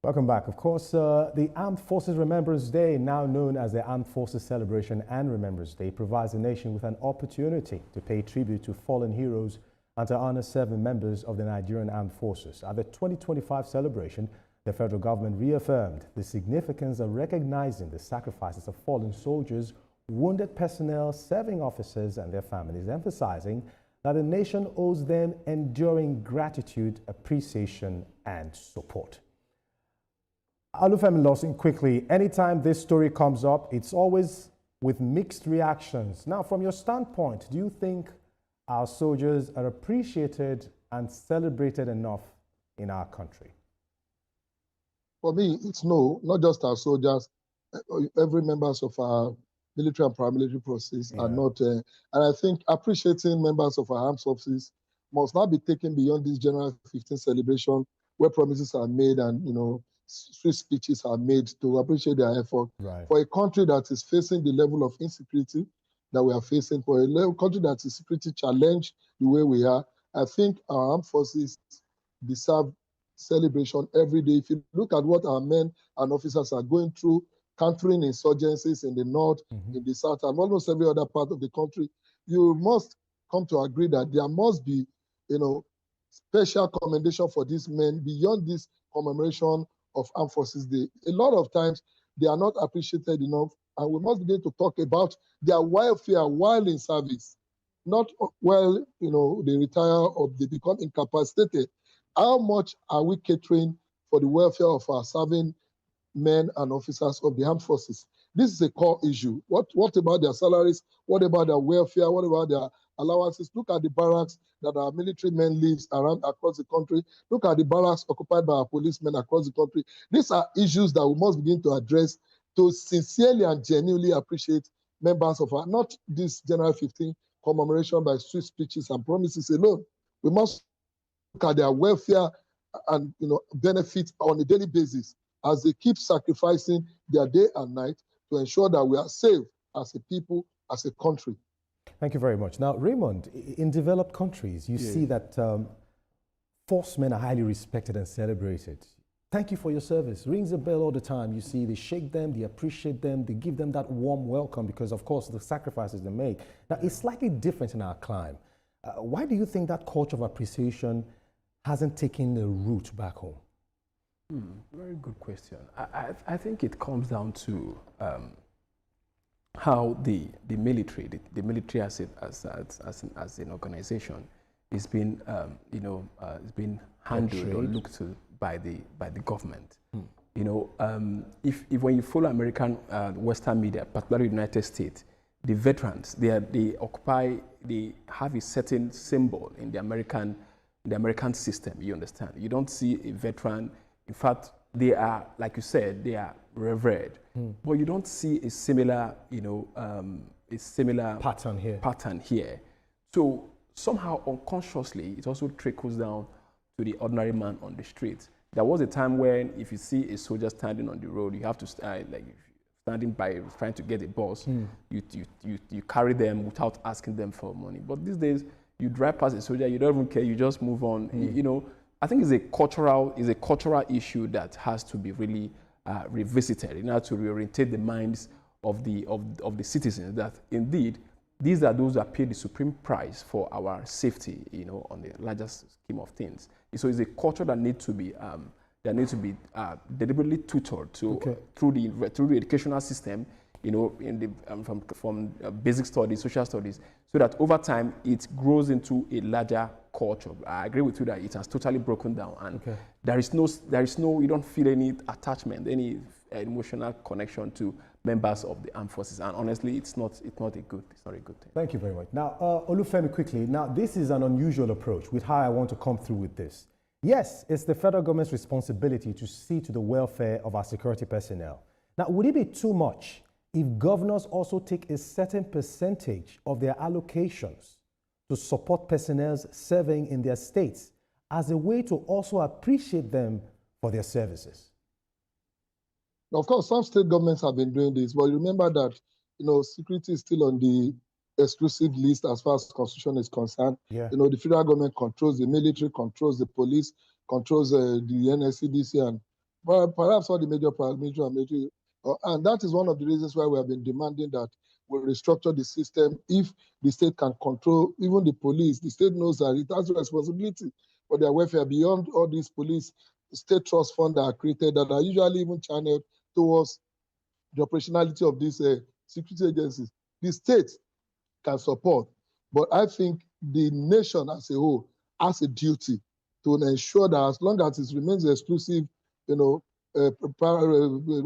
Welcome back. Of course, the Armed Forces Remembrance Day, now known as the Armed Forces Celebration and Remembrance Day, provides the nation with an opportunity to pay tribute to fallen heroes and to honor 7 members of the Nigerian Armed Forces. At the 2025 celebration, the federal government reaffirmed the significance of recognizing the sacrifices of fallen soldiers, wounded personnel, serving officers and their families, emphasizing that the nation owes them enduring gratitude, appreciation and support. Olufemi Lawson, quickly, anytime this story comes up, it's always with mixed reactions. Now, from your standpoint, do you think our soldiers are appreciated and celebrated enough in our country? For me, it's no, not just our soldiers. Every members of our military and paramilitary forces are not. And I think appreciating members of our armed forces must not be taken beyond this January 15th celebration where promises are made and, sweet speeches are made to appreciate their effort. Right. For a country that is facing the level of insecurity that we are facing, for a country that is security challenged the way we are, I think our armed forces deserve celebration every day. If you look at what our men and officers are going through, countering insurgencies in the north, in the south, and almost every other part of the country, you must come to agree that there must be, special commendation for these men beyond this commemoration of Armed Forces Day. A lot of times they are not appreciated enough, and we must begin to talk about their welfare while in service, not while they retire or they become incapacitated. How much are we catering for the welfare of our serving men and officers of the armed forces? This is a core issue. What about their salaries? What about their welfare? What about their allowances? Look at the barracks that our military men live around across the country. Look at the barracks occupied by our policemen across the country. These are issues that we must begin to address to sincerely and genuinely appreciate members of our, not this January 15th commemoration by sweet speeches and promises alone. We must look at their welfare and benefits on a daily basis as they keep sacrificing their day and night to ensure that we are safe as a people, as a country. Thank you very much. Now, Raymond, in developed countries, you see that forcemen are highly respected and celebrated. Thank you for your service. Rings a bell all the time. You see, they shake them, they appreciate them, they give them that warm welcome because, of course, the sacrifices they make. Now, it's slightly different in our climate. Why do you think that culture of appreciation hasn't taken a root back home? Very good question. I think it comes down to how the military as an organization is being handled or looked to by the government. If when you follow American Western media, particularly the United States, the veterans they have a certain symbol in the American system. You understand? You don't see a veteran. In fact, they are, like you said, they are revered, but you don't see a similar, pattern here. So somehow unconsciously, it also trickles down to the ordinary man on the street. There was a time when, if you see a soldier standing on the road, you have to standing by trying to get a bus. You carry them without asking them for money. But these days, you drive past a soldier, you don't even care, you just move on. I think it's a cultural issue that has to be really revisited in order to reorientate the minds of the citizens that indeed these are those that pay the supreme price for our safety, on the larger scheme of things. So it's a culture that needs to be deliberately tutored through the educational system, from basic studies, social studies, so that over time it grows into a larger culture. I agree with you that it has totally broken down, and there is no, you don't feel any attachment, any emotional connection to members of the armed forces, and honestly, it's not a good thing. Thank you very much. Now, Olufemi, quickly. Now, this is an unusual approach with how I want to come through with this. Yes, it's the federal government's responsibility to see to the welfare of our security personnel. Now, would it be too much if governors also take a certain percentage of their allocations to support personnel serving in their states as a way to also appreciate them for their services? Of course, some state governments have been doing this, but remember that security is still on the exclusive list as far as the Constitution is concerned. The federal government controls the military, controls the police, controls the NSCDC and perhaps all the major paramilitary and military. And that is one of the reasons why we have been demanding that we restructure the system. If the state can control, even the police, the state knows that it has a responsibility for their welfare beyond all these police state trust funds that are created that are usually even channeled towards the operationality of these security agencies. The state can support, but I think the nation as a whole has a duty to ensure that as long as it remains exclusive,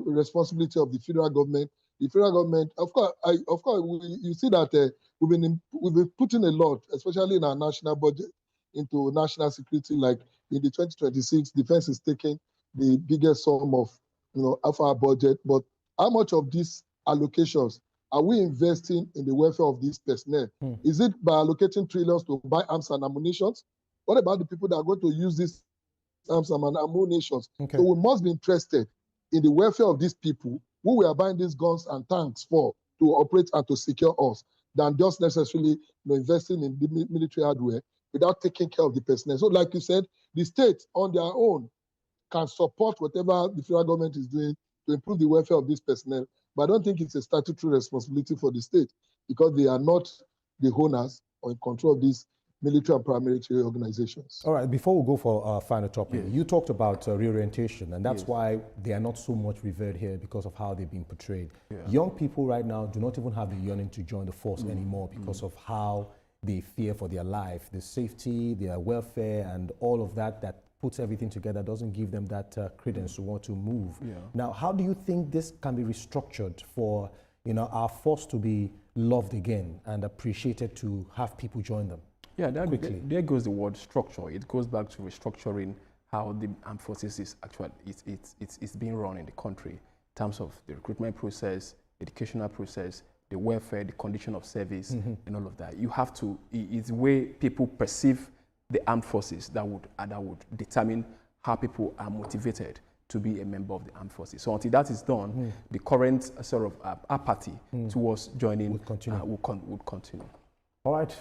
responsibility of the federal government. The federal government, of course, you see that we've been putting a lot, especially in our national budget, into national security. Like in the 2026, defense is taking the biggest sum of our budget. But how much of these allocations are we investing in the welfare of these personnel? Is it by allocating trillions to buy arms and ammunition? What about the people that are going to use these arms and ammunition? Okay. So we must be interested in the welfare of these people who we are buying these guns and tanks for to operate and to secure us, than just necessarily investing in the military hardware without taking care of the personnel. So like you said, the state on their own can support whatever the federal government is doing to improve the welfare of this personnel. But I don't think it's a statutory responsibility for the state because they are not the owners or in control of these military and paramilitary organizations. All right, before we go for our final topic, Yes. you talked about reorientation, and that's Yes. why they are not so much revered here because of how they've been portrayed. Yeah. Young people right now do not even have the yearning to join the force anymore because of how they fear for their life, the safety, their welfare, and all of that puts everything together, doesn't give them that credence to want to move. Yeah. Now, how do you think this can be restructured for our force to be loved again and appreciated, to have people join them? Yeah, Quickly. there goes the word structure. It goes back to restructuring how the armed forces is actually it's being run in the country in terms of the recruitment process, educational process, the welfare, the condition of service, and all of that. You have to. It's the way people perceive the armed forces that would determine how people are motivated to be a member of the armed forces. So until that is done, the current sort of apathy towards joining Would continue. Would continue. All right,